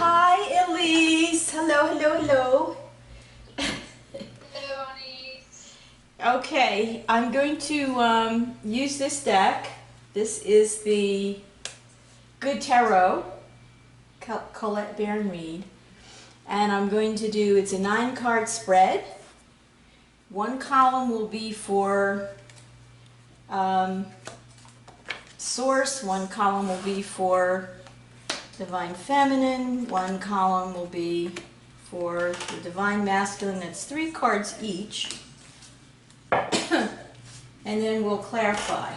Hi, Elise. Hello, hello, hello. Hello, Annie. Okay, I'm going to use this deck. This is the Good Tarot, Colette Baron Reed. And I'm going to do, it's a 9-card spread. One column will be for Source, one column will be for Divine Feminine, one column will be for the Divine Masculine. That's 3 cards each. And then we'll clarify.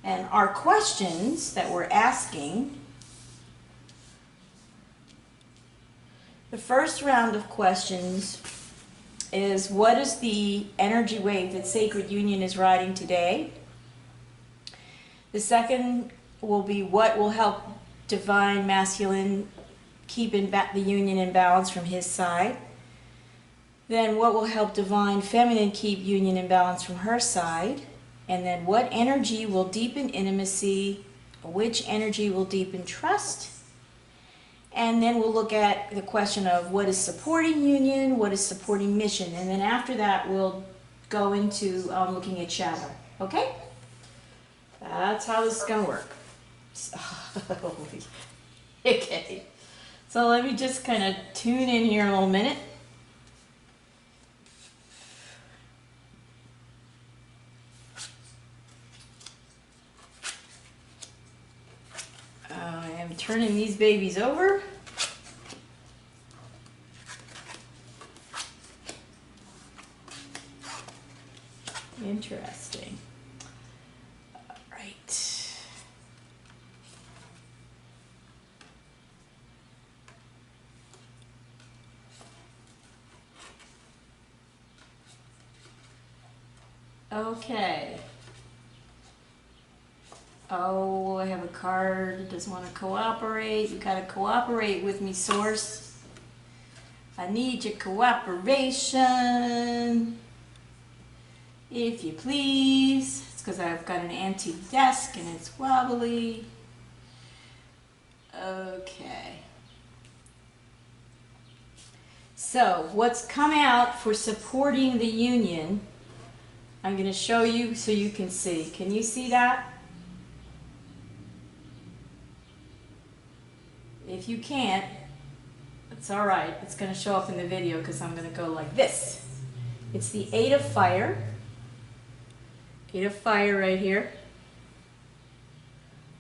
And our questions that we're asking, the first round of questions is, what is the energy wave that Sacred Union is riding today? The second will be, what will help Divine Masculine keep the union in balance from his side? Then what will help Divine Feminine keep union in balance from her side? And then what energy will deepen intimacy? Which energy will deepen trust? And then we'll look at the question of what is supporting union, what is supporting mission. And then after that, we'll go into looking at shadow. Okay? That's how this is going to work. Okay. So let me just kind of tune in here a little minute. I am turning these babies over. Interesting. All right. Okay. Oh, I have a card that doesn't want to cooperate. You gotta cooperate with me, Source. I need your cooperation. If you please. It's because I've got an antique desk and it's wobbly. Okay. So, what's come out for supporting the union, I'm going to show you so you can see. Can you see that? If you can't, it's all right. It's going to show up in the video because I'm going to go like this. It's the 8 of Fire. 8 of Fire right here.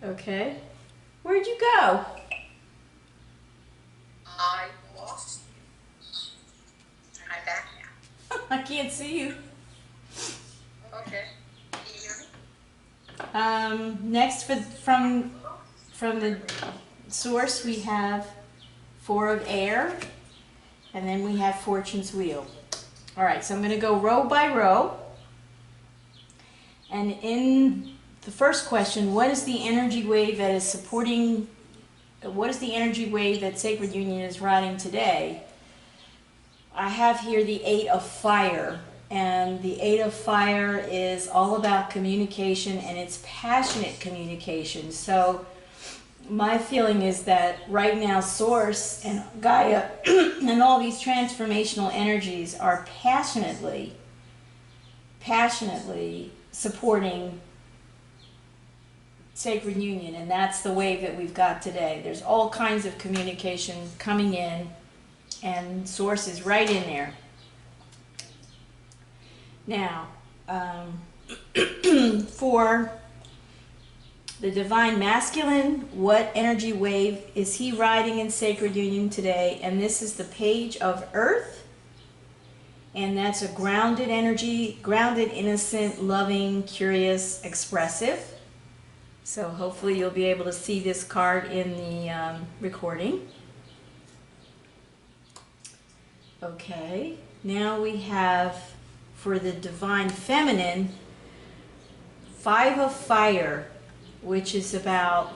Okay. Where'd you go? I lost you. I'm back now. I can't see you. Okay. Can you hear me? Next from the Source, we have 4 of Air, and then we have Fortune's Wheel. All right, so I'm going to go row by row. And in the first question, what is the energy wave that is supporting, what is the energy wave that Sacred Union is riding today? I have here the 8 of Fire, and the 8 of Fire is all about communication, and it's passionate communication. So my feeling is that right now Source and Gaia and all these transformational energies are passionately supporting Sacred Union, and that's the wave that we've got today. There's all kinds of communication coming in, and Source is right in there. Now, for the Divine Masculine, what energy wave is he riding in Sacred Union today? And this is the Page of Earth. And that's a grounded energy, grounded, innocent, loving, curious, expressive. So hopefully you'll be able to see this card in the recording. Okay, now we have, for the Divine Feminine, 5 of Fire, which is about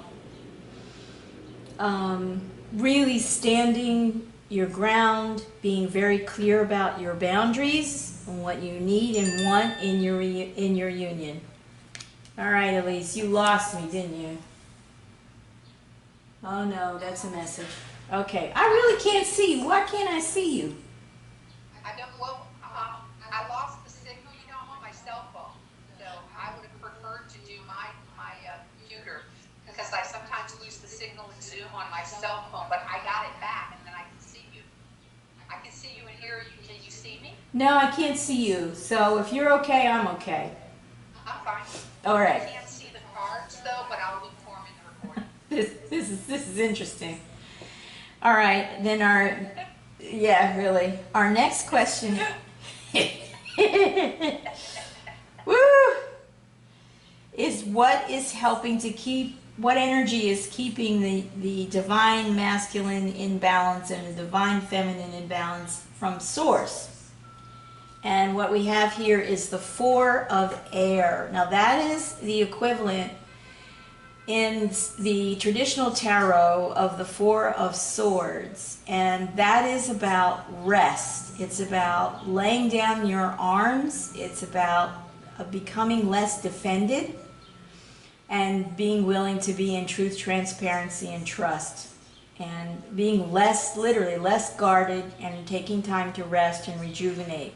really standing your ground, being very clear about your boundaries and what you need and want in your union. All right, Elise, you lost me, didn't you? Oh no, that's a message. Okay, I really can't see you. Why can't I see you? I don't, well, I lost the signal, you know, I'm on my cell phone. So I would have preferred to do my computer because I sometimes lose the signal in Zoom on my cell phone, but I got it back and then I can see you. I can see you and hear you. Can you see me? No, I can't see you. So if you're okay, I'm okay. I'm fine. All I right. can't see the cards though, but I'll look for them in the recording. This is interesting. All right, then yeah, really. Our next question. Woo! Is what is helping to keep, what energy is keeping the divine masculine in balance and the divine feminine in balance from source? And what we have here is the Four of Air. Now that is the equivalent in the traditional tarot of the Four of Swords, and that is about rest. It's about laying down your arms. It's about becoming less defended and being willing to be in truth, transparency, and trust, and being less, literally less guarded, and taking time to rest and rejuvenate.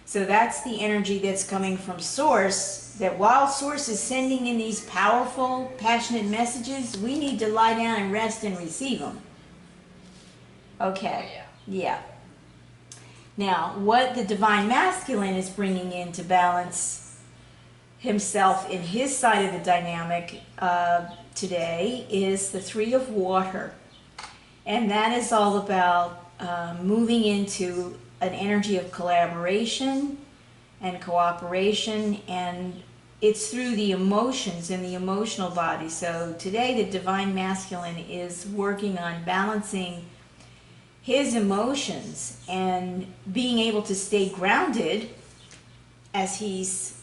So that's the energy that's coming from Source, that while Source is sending in these powerful, passionate messages, we need to lie down and rest and receive them. Okay. Yeah. Now, what the Divine Masculine is bringing in to balance himself in his side of the dynamic today is the Three of Water. And that is all about moving into an energy of collaboration and cooperation, and it's through the emotions and the emotional body. So today the Divine Masculine is working on balancing his emotions and being able to stay grounded as he's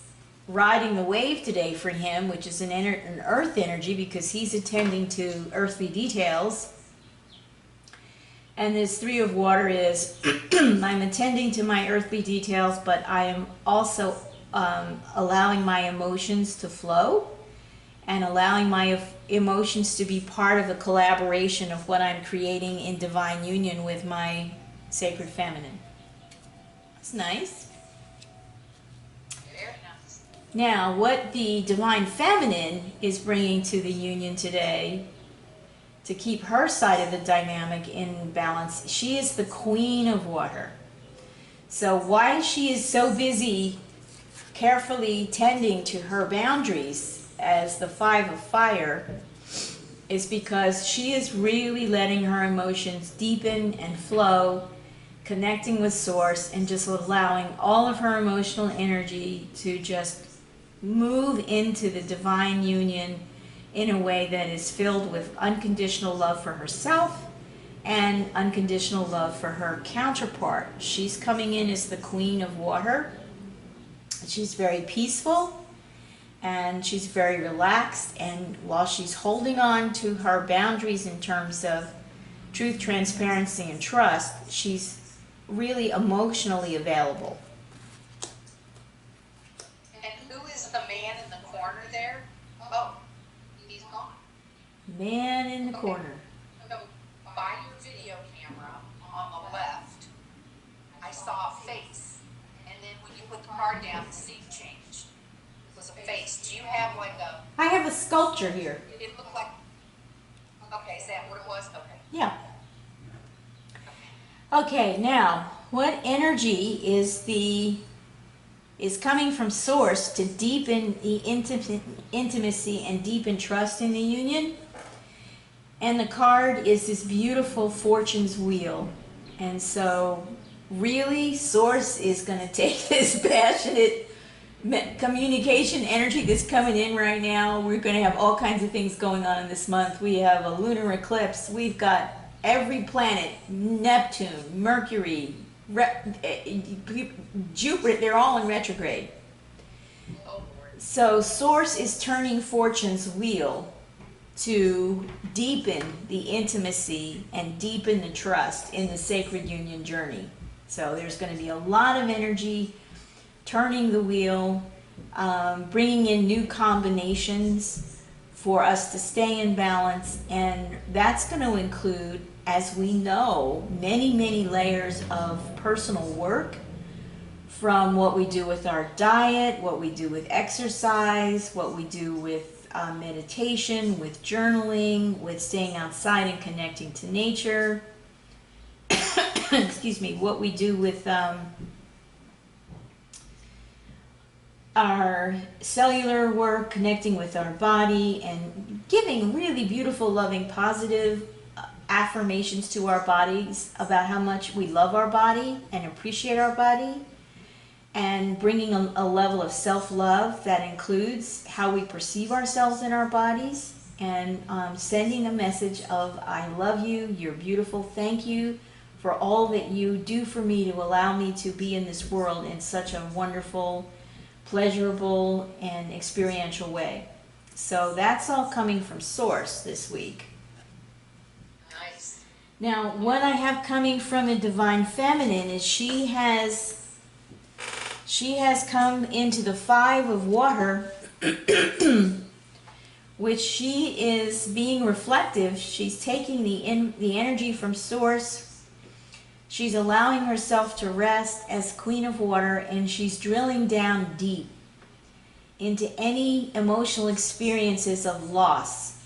riding the wave today for him, which is an earth energy because he's attending to earthly details. And this Three of Water is, I'm attending to my earthly details, but I am also allowing my emotions to flow and allowing my emotions to be part of the collaboration of what I'm creating in divine union with my sacred feminine. That's nice. Very nice. Now, what the divine feminine is bringing to the union today to keep her side of the dynamic in balance, she is the Queen of Water. So why she is so busy carefully tending to her boundaries as the Five of Fire is because she is really letting her emotions deepen and flow, connecting with Source, and just allowing all of her emotional energy to just move into the divine union in a way that is filled with unconditional love for herself and unconditional love for her counterpart. She's coming in as the Queen of Water. She's very peaceful and she's very relaxed, and while she's holding on to her boundaries in terms of truth, transparency, and trust, she's really emotionally available. And who is the man in the corner there? Oh, he's gone. Man in the Okay. corner. So by your video camera on the left, I saw a face. And then when you put the card down, the scene changed. It was a face. Do you have like a, I have a sculpture here. it looked like, okay, is that what it was? Okay. Yeah. Okay, now, what energy is coming from Source to deepen the intimacy and deepen trust in the union? And the card is this beautiful Fortune's Wheel. And so, really, Source is going to take this passionate communication energy that's coming in right now. We're going to have all kinds of things going on in this month. We have a lunar eclipse. We've got every planet, Neptune, Mercury, Jupiter, they're all in retrograde. Oh, Lord. So Source is turning Fortune's wheel to deepen the intimacy and deepen the trust in the sacred union journey. So there's going to be a lot of energy turning the wheel, bringing in new combinations for us to stay in balance, and that's going to include, as we know, many, many layers of personal work, from what we do with our diet, what we do with exercise, what we do with meditation, with journaling, with staying outside and connecting to nature. Excuse me, what we do with our cellular work, connecting with our body, and giving really beautiful, loving, positive affirmations to our bodies about how much we love our body and appreciate our body, and bringing a level of self-love that includes how we perceive ourselves in our bodies, and sending a message of I love you, you're beautiful, thank you for all that you do for me to allow me to be in this world in such a wonderful, pleasurable, and experiential way. So that's all coming from Source this week. Nice. Now, what I have coming from the Divine Feminine is she has come into the 5 of water, which she is being reflective. She's taking the energy from Source. She's allowing herself to rest as Queen of Water, and she's drilling down deep into any emotional experiences of loss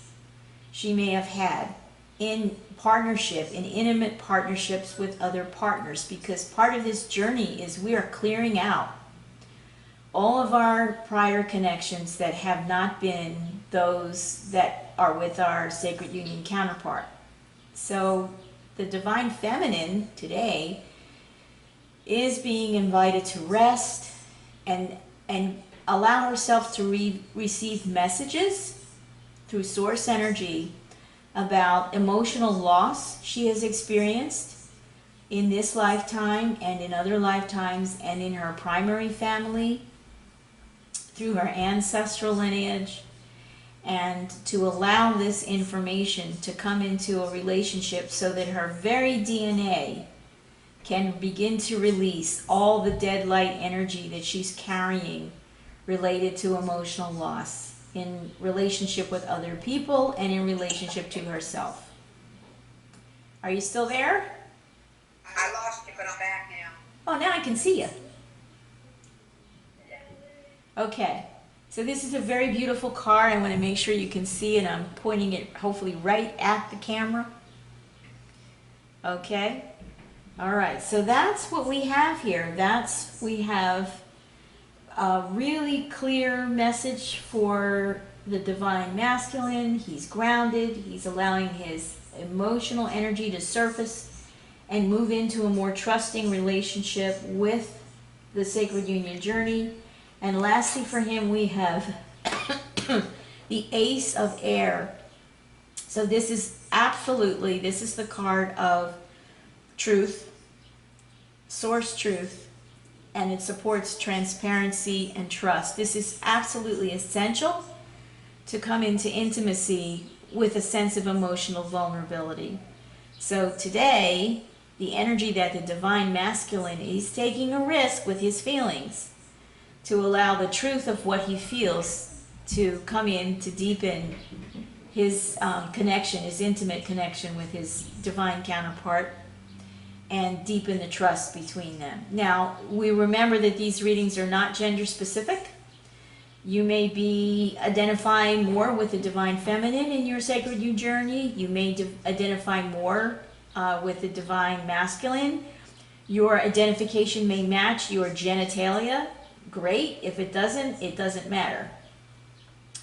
she may have had in partnership, in intimate partnerships with other partners, because part of this journey is we are clearing out all of our prior connections that have not been those that are with our sacred union counterpart. So the Divine Feminine today is being invited to rest and allow herself to receive messages through Source energy about emotional loss she has experienced in this lifetime and in other lifetimes, and in her primary family, through her ancestral lineage, and to allow this information to come into a relationship so that her very DNA can begin to release all the dead light energy that she's carrying related to emotional loss in relationship with other people and in relationship to herself. Are you still there? I lost you, but I'm back now. Oh, now I can see you. Okay, so this is a very beautiful card. I want to make sure you can see it. I'm pointing it hopefully right at the camera. Okay, all right, so that's what we have here. We have a really clear message for the Divine Masculine. He's grounded. He's allowing his emotional energy to surface and move into a more trusting relationship with the Sacred Union journey. And lastly for him, we have the Ace of Air. So this is the card of truth, source truth, and it supports transparency and trust. This is absolutely essential to come into intimacy with a sense of emotional vulnerability. So today, the energy that the Divine Masculine is taking a risk with his feelings, to allow the truth of what he feels to come in to deepen his connection, his intimate connection with his divine counterpart, and deepen the trust between them. Now, we remember that these readings are not gender specific. You may be identifying more with the Divine Feminine in your Sacred You journey. You may identify more with the Divine Masculine. Your identification may match your genitalia. Great. If it doesn't matter.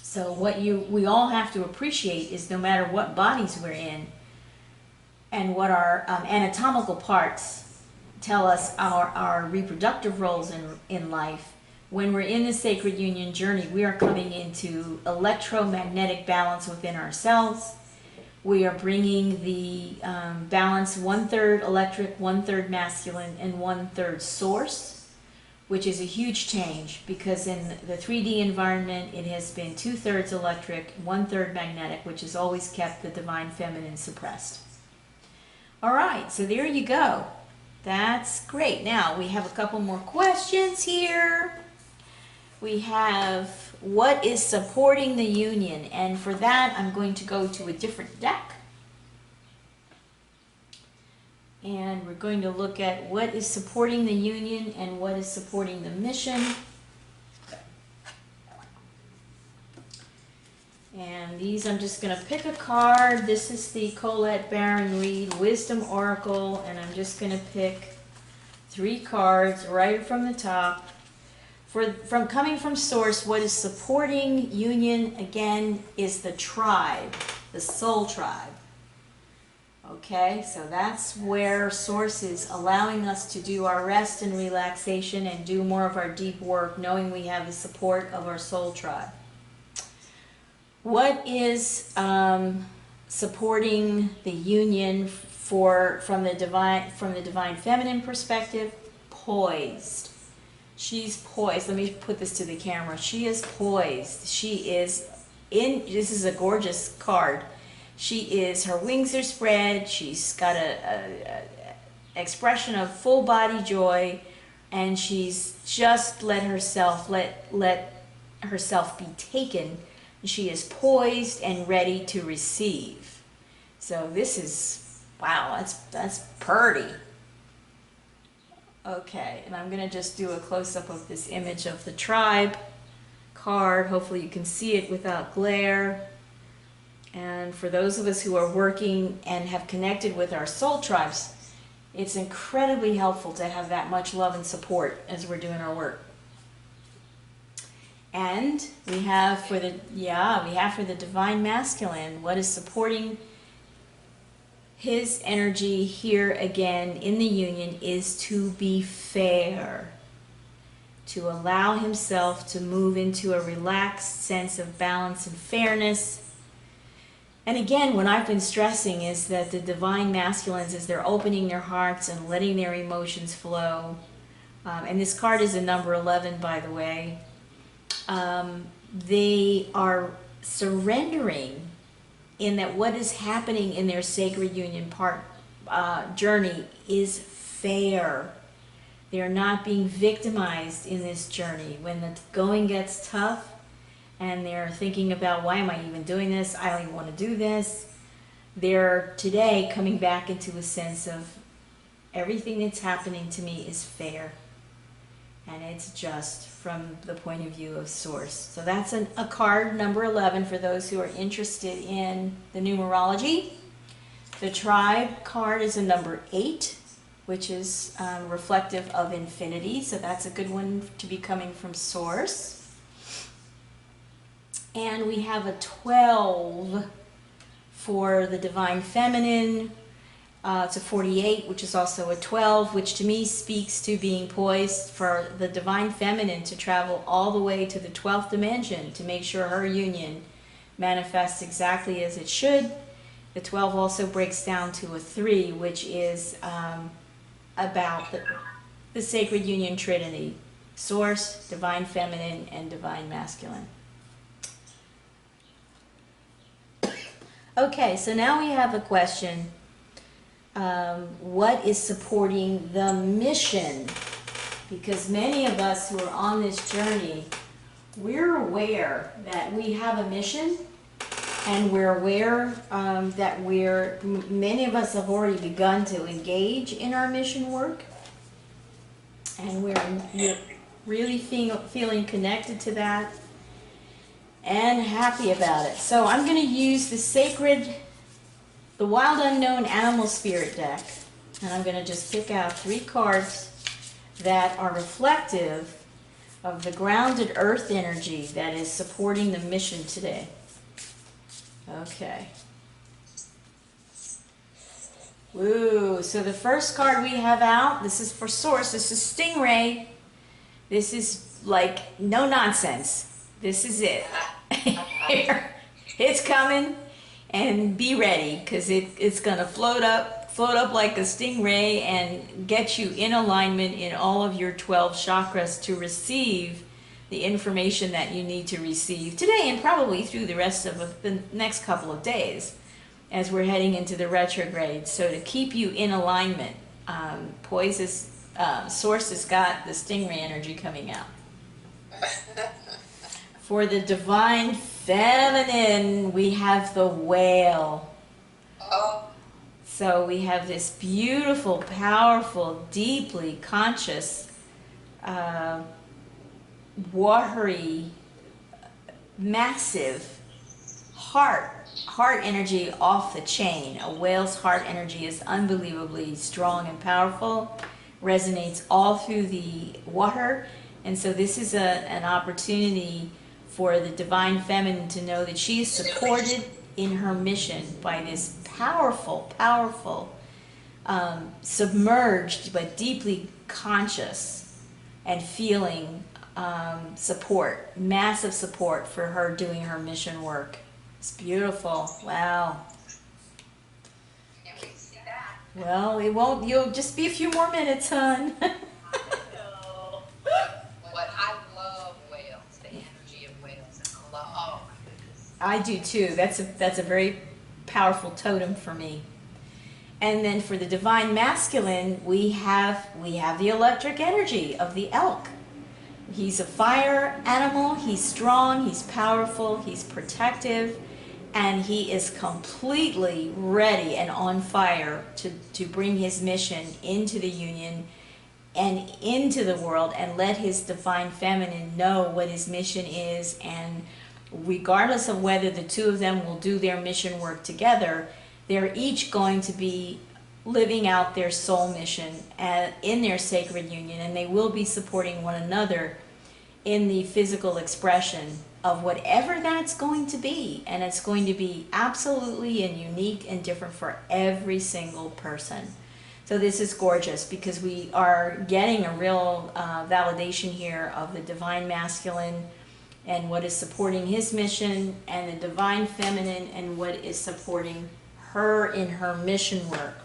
So what we all have to appreciate is no matter what bodies we're in and what our anatomical parts tell us our reproductive roles in life, when we're in the Sacred Union journey, we are coming into electromagnetic balance within ourselves. We are bringing the balance 1/3 electric, 1/3 masculine, and 1/3 source, which is a huge change because in the 3D environment, it has been 2/3 electric, 1/3 magnetic, which has always kept the Divine Feminine suppressed. All right, so there you go. That's great. Now, we have a couple more questions here. We have what is supporting the union? And for that, I'm going to go to a different deck. And we're going to look at what is supporting the union and what is supporting the mission. And these, I'm just going to pick a card. This is the Colette Baron Reid Wisdom Oracle, and I'm just going to pick 3 cards right from the top. From coming from Source, what is supporting union, again, is the tribe, the soul tribe. Okay, so that's where Source is allowing us to do our rest and relaxation and do more of our deep work, knowing we have the support of our soul tribe. What is supporting the union from the divine feminine perspective? Poised. She's poised. Let me put this to the camera. She is poised. She is this is a gorgeous card. Her wings are spread. She's got a expression of full body joy, and she's just let herself be taken. She is poised and ready to receive. So this is, wow, that's pretty. Okay, and I'm going to just do a close-up of this image of the tribe card. Hopefully you can see it without glare. And for those of us who are working and have connected with our soul tribes, it's incredibly helpful to have that much love and support as we're doing our work. And we have for the divine masculine, what is supporting his energy here again in the union is to be fair, to allow himself to move into a relaxed sense of balance and fairness. And again, what I've been stressing is that the divine masculines, as they're opening their hearts and letting their emotions flow, and this card is a number 11, by the way, they are surrendering in that what is happening in their sacred union journey is fair. They are not being victimized in this journey. When the going gets tough and they're thinking about, why am I even doing this? I don't even want to do this. They're today coming back into a sense of everything that's happening to me is fair. And it's just from the point of view of Source. So that's a card, number 11, for those who are interested in the numerology. The tribe card is a number 8, which is reflective of infinity. So that's a good one to be coming from Source. And we have a 12 for the divine feminine. It's a 48, which is also a 12, which to me speaks to being poised for the divine feminine to travel all the way to the 12th dimension to make sure her union manifests exactly as it should. The 12 also breaks down to a 3, which is about the sacred union trinity: Source, divine feminine, and divine masculine. Okay, so now we have a question. What is supporting the mission? Because many of us who are on this journey, we're aware that we have a mission, and we're aware that many of us have already begun to engage in our mission work, and we're really feeling connected to that and happy about it. So I'm going to use the Wild Unknown Animal Spirit deck, and I'm going to just pick out 3 cards that are reflective of the grounded earth energy that is supporting the mission today. Okay. Woo, so the first card we have out, this is for Source, this is Stingray. This is like no nonsense. This is it. Here, it's coming. And be ready, because it's going to float up like a stingray and get you in alignment in all of your 12 chakras to receive the information that you need to receive today and probably through the rest of the next couple of days as we're heading into the retrograde. So to keep you in alignment, Source has got the stingray energy coming out. For the divine feminine, we have the whale. Oh, So we have this beautiful, powerful, deeply conscious, watery, massive heart energy off the chain. A whale's heart energy is unbelievably strong and powerful, resonates all through the water. And so this is an opportunity for the divine feminine to know that she is supported in her mission by this powerful, powerful, submerged but deeply conscious and feeling support, massive support for her doing her mission work. It's beautiful. Wow. can't wait to see that. Well, it won't, you'll just be a few more minutes, hon. But I love whales, the energy of whales, and I love, oh my goodness. I do too. That's a very powerful totem for me. And then for the divine masculine, we have the electric energy of the elk. He's a fire animal. He's strong. He's powerful. He's protective, and he is completely ready and on fire to bring his mission into the union and into the world, and let his divine feminine know what his mission is. And regardless of whether the two of them will do their mission work together, they're each going to be living out their soul mission in their sacred union, and they will be supporting one another in the physical expression of whatever that's going to be. And it's going to be absolutely and unique and different for every single person. So this is gorgeous, because we are getting a real validation here of the divine masculine and what is supporting his mission, and the divine feminine and what is supporting her in her mission work.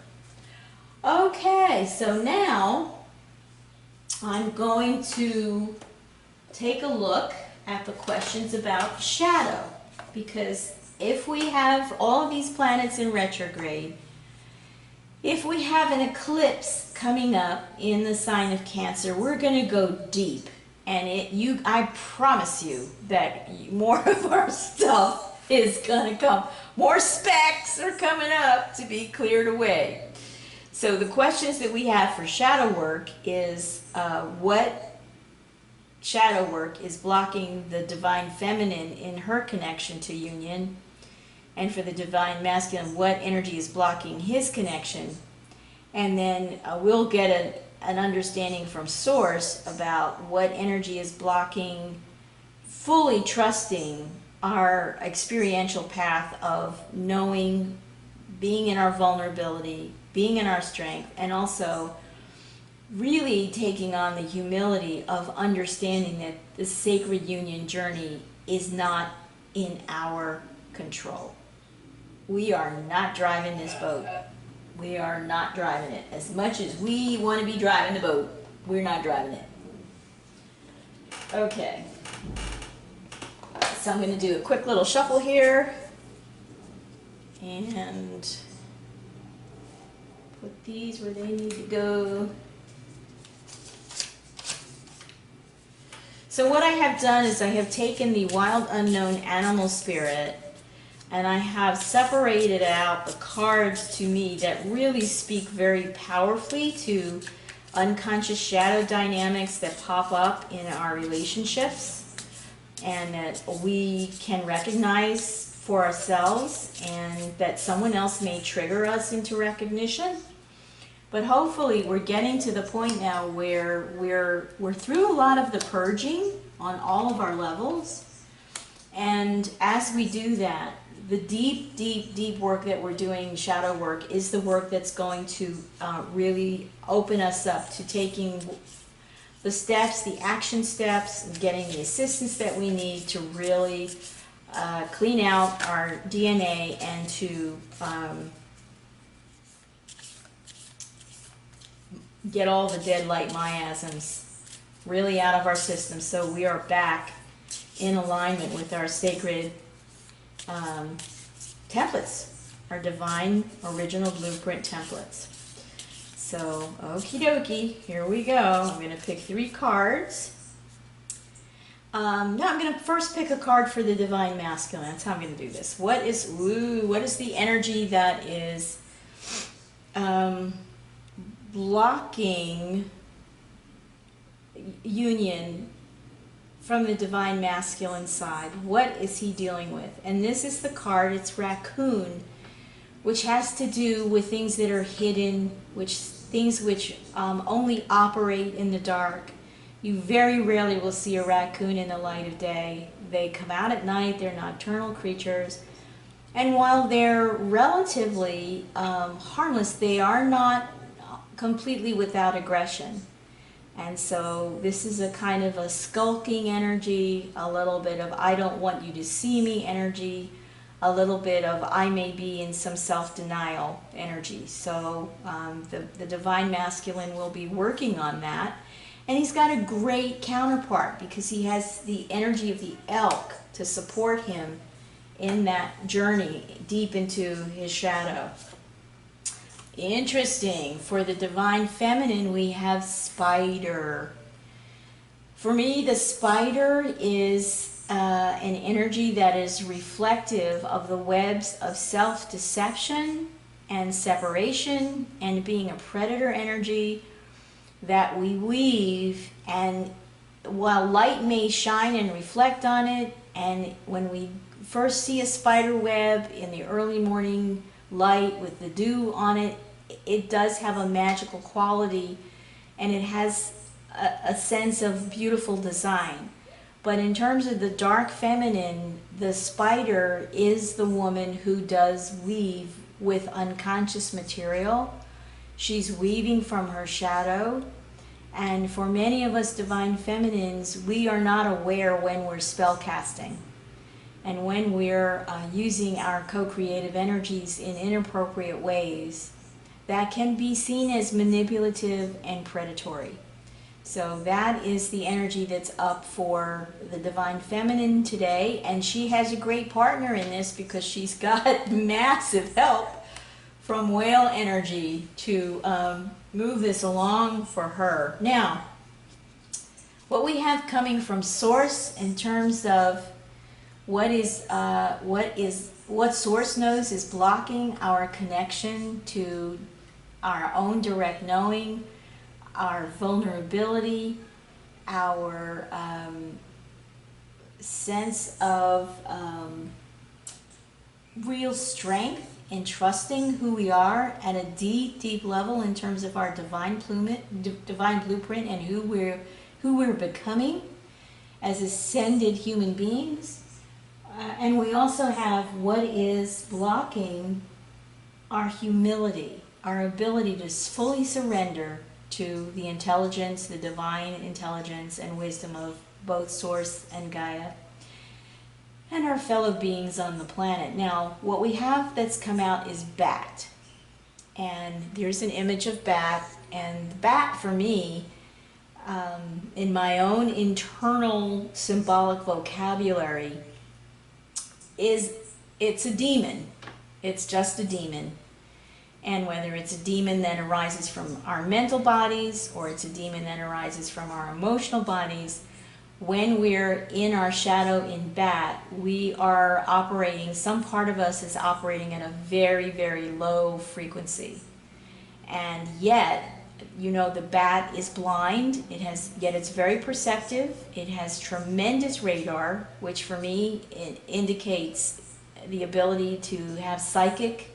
Okay, so now I'm going to take a look at the questions about shadow, because if we have all of these planets in retrograde, if we have an eclipse coming up in the sign of Cancer, we're going to go deep, and I promise you that more of our stuff is going to come. More specks are coming up to be cleared away. So the questions that we have for shadow work is what shadow work is blocking the divine feminine in her connection to union, and for the divine masculine, what energy is blocking his connection. And then we'll get an understanding from source about what energy is blocking fully trusting our experiential path of knowing, being in our vulnerability, being in our strength, and also really taking on the humility of understanding that the sacred union journey is not in our control. We are not driving this boat. We are not driving it. As much as we want to be driving the boat, we're not driving it. Okay. So I'm going to do a quick little shuffle here and put these where they need to go. So what I have done is I have taken the wild unknown animal spirit, and I have separated out the cards to me that really speak very powerfully to unconscious shadow dynamics that pop up in our relationships, and that we can recognize for ourselves, and that someone else may trigger us into recognition. But hopefully we're getting to the point now where we're through a lot of the purging on all of our levels. And as we do that, the deep, deep, deep work that we're doing, shadow work, is the work that's going to really open us up to taking the steps, the action steps, and getting the assistance that we need to really clean out our DNA and to get all the dead light miasms really out of our system, so we are back in alignment with our sacred templates, our divine original blueprint templates. So, okie dokie, here we go. I'm going to pick 3 cards. No, I'm going to first pick a card for the Divine Masculine. That's how I'm going to do this. What is the energy that is blocking union from the Divine Masculine side? What is he dealing with? And this is the card, it's Raccoon, which has to do with things that are hidden, things which only operate in the dark. You very rarely will see a raccoon in the light of day. They come out at night, they're nocturnal creatures. And while they're relatively harmless, they are not completely without aggression. And so this is a kind of a skulking energy, a little bit of I don't want you to see me energy, a little bit of I may be in some self-denial energy. So the Divine Masculine will be working on that. And he's got a great counterpart because he has the energy of the elk to support him in that journey deep into his shadow. Interesting. For the Divine Feminine, we have Spider. For me, the Spider is an energy that is reflective of the webs of self-deception and separation and being a predator energy that we weave. And while light may shine and reflect on it, and when we first see a spider web in the early morning light with the dew on it, it does have a magical quality and it has a sense of beautiful design. But in terms of the dark feminine, the spider is the woman who does weave with unconscious material. She's weaving from her shadow. And for many of us Divine Feminines, we are not aware when we're spell casting and when we're using our co-creative energies in inappropriate ways. That can be seen as manipulative and predatory. So that is the energy that's up for the Divine Feminine today. And she has a great partner in this because she's got massive help from whale energy to move this along for her. Now, what we have coming from Source in terms of what Source knows is blocking our connection to our own direct knowing, our vulnerability, our sense of real strength in trusting who we are at a deep, deep level in terms of our divine blueprint and who we're becoming as ascended human beings. And we also have what is blocking our humility, our ability to fully surrender to the intelligence, the divine intelligence and wisdom of both Source and Gaia and our fellow beings on the planet. Now, what we have that's come out is bat. And there's an image of bat, and the bat for me, in my own internal symbolic vocabulary, it's a demon. It's just a demon. And whether it's a demon that arises from our mental bodies or it's a demon that arises from our emotional bodies, when we're in our shadow in bat, we are operating, some part of us is operating at a very, very low frequency. And yet, you know, the bat is blind, yet it's very perceptive. It has tremendous radar, which for me, it indicates the ability to have psychic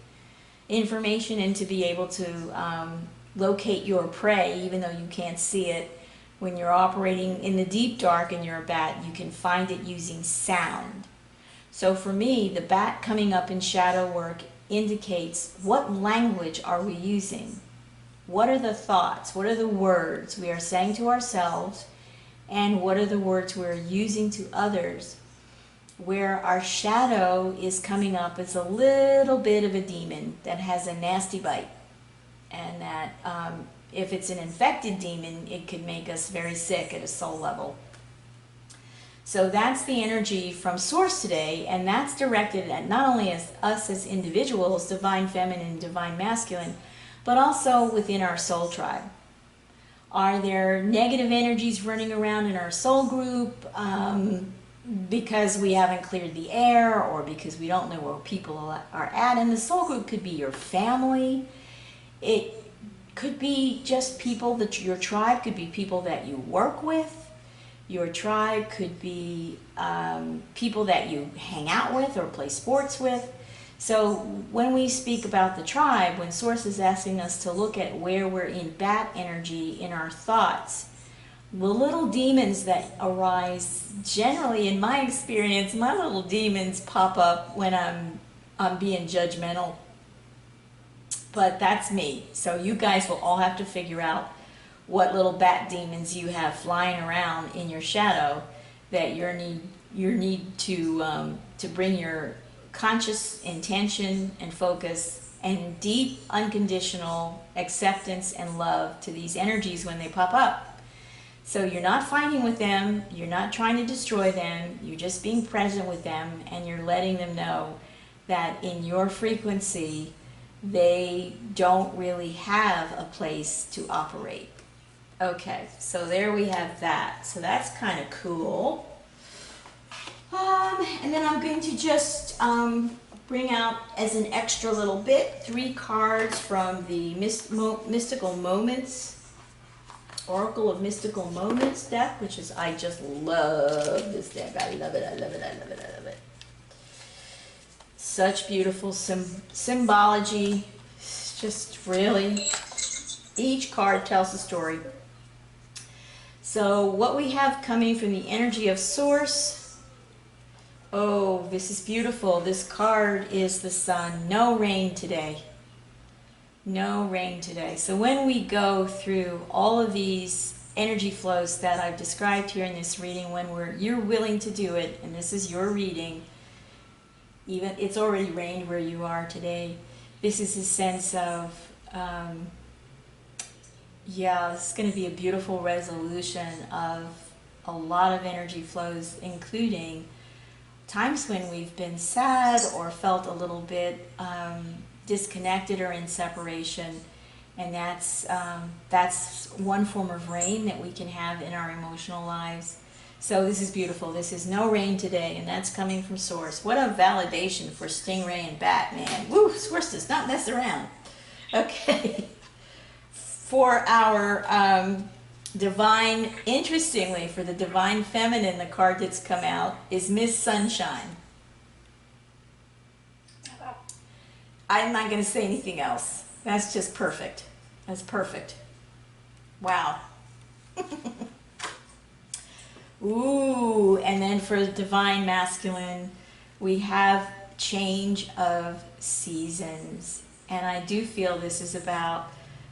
information and to be able to locate your prey, even though you can't see it. When you're operating in the deep dark and you're a bat, you can find it using sound. So for me, the bat coming up in shadow work indicates what language are we using? What are the thoughts? What are the words we are saying to ourselves? And what are the words we're using to others? Where our shadow is coming up as a little bit of a demon that has a nasty bite. And that if it's an infected demon, it could make us very sick at a soul level. So that's the energy from Source today, and that's directed at not only us as individuals, Divine Feminine, Divine Masculine, but also within our soul tribe. Are there negative energies running around in our soul group because we haven't cleared the air, or because we don't know where people are at? And the soul group could be your family. It could be just people that your tribe could be people that you work with. Your tribe could be people that you hang out with or play sports with. So when we speak about the tribe, when Source is asking us to look at where we're in bat energy in our thoughts, the little demons that arise, generally in my experience, my little demons pop up when I'm being judgmental. But that's me. So you guys will all have to figure out what little bat demons you have flying around in your shadow that you need to bring your conscious intention and focus and deep unconditional acceptance and love to these energies when they pop up. So you're not fighting with them, you're not trying to destroy them, you're just being present with them, and you're letting them know that in your frequency they don't really have a place to operate. Okay, so there we have that. So that's kind of cool. And then I'm going to just bring out as an extra little bit 3 cards from the Mystical Moments, Oracle of Mystical Moments deck, which is, I just love this deck. I love it, I love it, I love it, I love it. Such beautiful symbology. It's just really, each card tells a story. So what we have coming from the energy of Source. Oh, this is beautiful. This card is the Sun. No rain today. No rain today. So when we go through all of these energy flows that I've described here in this reading, when you're willing to do it, and this is your reading, even it's already rained where you are today. This is a sense of, yeah, this is going to be a beautiful resolution of a lot of energy flows, including times when we've been sad or felt a little bit disconnected or in separation. And that's one form of rain that we can have in our emotional lives. So this is beautiful. This is no rain today, and that's coming from Source. What a validation for Stingray and Bat, man. Woo, Source does not mess around. Okay. For our divine, interestingly, for the Divine Feminine, the card that's come out is Miss Sunshine. I'm not going to say anything else. That's just perfect. That's perfect. Wow. Ooh, and then for the Divine Masculine, we have change of seasons. And I do feel this is about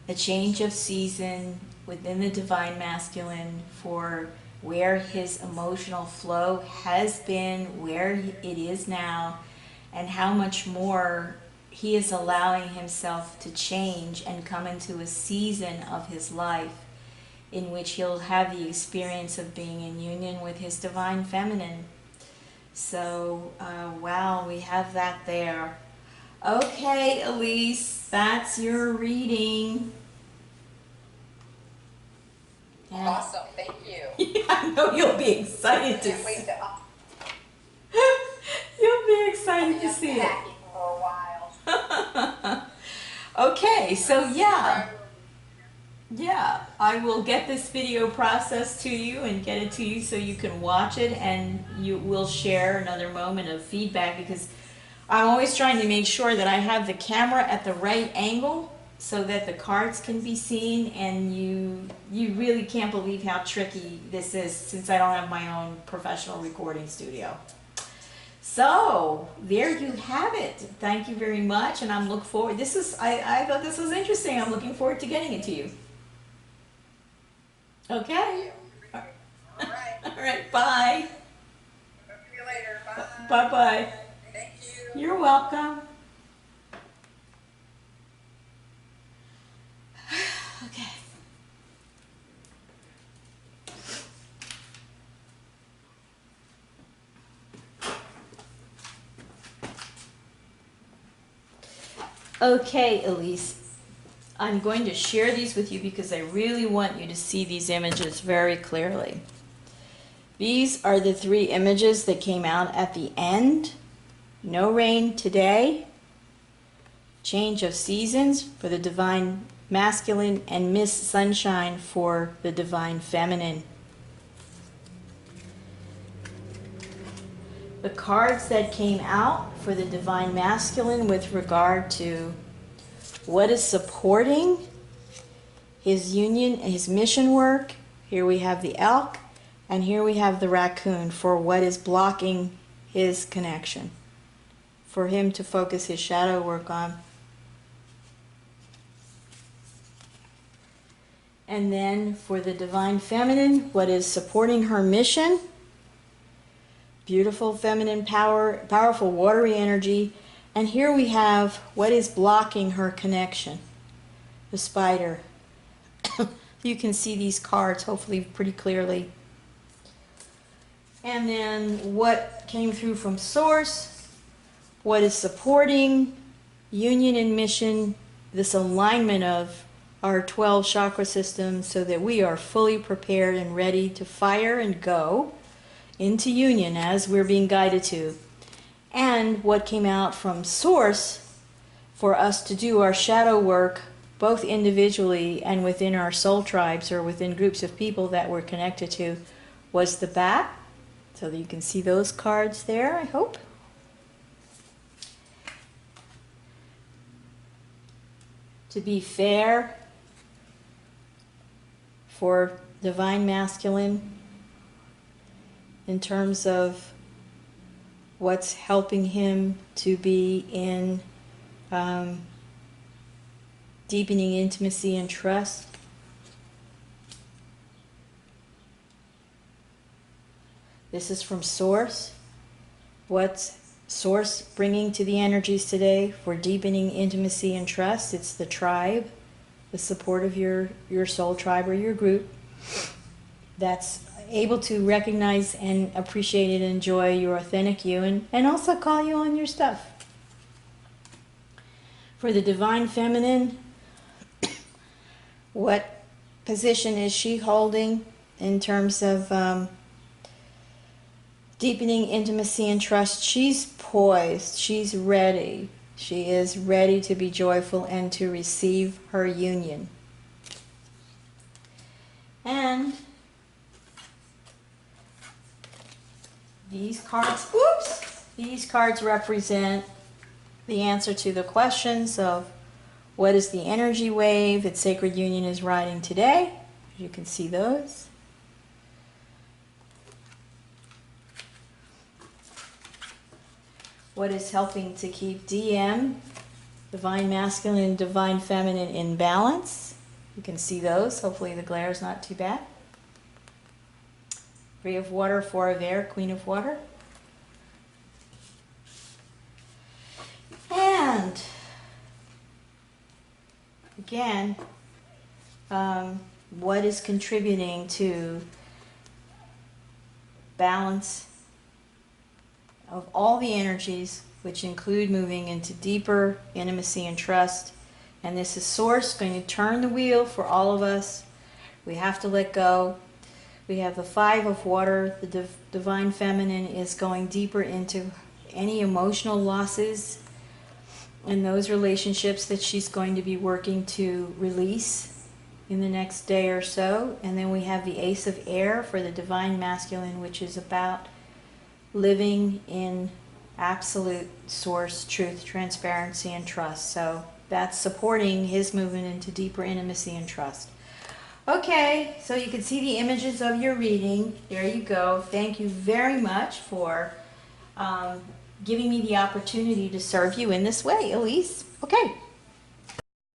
a change of season within the Divine Masculine for where his emotional flow has been, where it is now, and how much more he is allowing himself to change and come into a season of his life in which he'll have the experience of being in union with his Divine Feminine. So, wow, we have that there. Okay, Elise, that's your reading. Yeah. Awesome, thank you. Yeah, I know you'll be excited to Can't wait to You'll be excited to see it. packing for a while. Okay, so yeah, I will get this video processed to you and get it to you so you can watch it, and you will share another moment of feedback, because I'm always trying to make sure that I have the camera at the right angle so that the cards can be seen, and you really can't believe how tricky this is since I don't have my own professional recording studio. So there you have it. Thank you very much, and I'm looking forward. I thought this was interesting. I'm looking forward to getting it to you. Okay. All right. All right. Bye. Talk to you later. Bye. Bye. Bye. Thank you. You're welcome. Okay. Okay, Elise. I'm going to share these with you because I really want you to see these images very clearly. These are the 3 images that came out at the end. No rain today. Change of seasons for the divine masculine, and Miss Sunshine for the divine feminine. The cards that came out for the divine masculine with regard to what is supporting his union, his mission work. Here we have the elk, and here we have the raccoon for what is blocking his connection, for him to focus his shadow work on. And then for the divine feminine, what is supporting her mission? Beautiful feminine power, powerful watery energy. And here we have what is blocking her connection, the spider. You can see these cards hopefully pretty clearly. And then what came through from Source, what is supporting union and mission, this alignment of our 12 chakra systems so that we are fully prepared and ready to fire and go into union as we're being guided to. And what came out from Source for us to do our shadow work both individually and within our soul tribes or within groups of people that we're connected to was the bat. So that you can see those cards there, I hope. To be fair for divine masculine in terms of what's helping him to be in deepening intimacy and trust. This is from Source. What's Source bringing to the energies today for deepening intimacy and trust? It's the tribe, the support of your soul tribe or your group that's able to recognize and appreciate and enjoy your authentic you and also call you on your stuff. For the divine feminine, what position is she holding in terms of deepening intimacy and trust? She's poised. She's ready. She is ready to be joyful and to receive her union. And these cards, these cards represent the answer to the questions of what is the energy wave that Sacred Union is riding today. You can see those. What is helping to keep DM, divine masculine and divine feminine, in balance. You can see those. Hopefully the glare is not too bad. 3 of water, 4 of air, Queen of water. And again, what is contributing to balance of all the energies, which include moving into deeper intimacy and trust. And this is Source going to turn the wheel for all of us. We have to let go. We have the 5 of water. The divine feminine is going deeper into any emotional losses in those relationships that she's going to be working to release in the next day or so. And then we have the Ace of air for the divine masculine, which is about living in absolute source, truth, transparency, and trust. So that's supporting his movement into deeper intimacy and trust. Okay, so you can see the images of your reading. There you go. Thank you very much for giving me the opportunity to serve you in this way, Elise. Okay.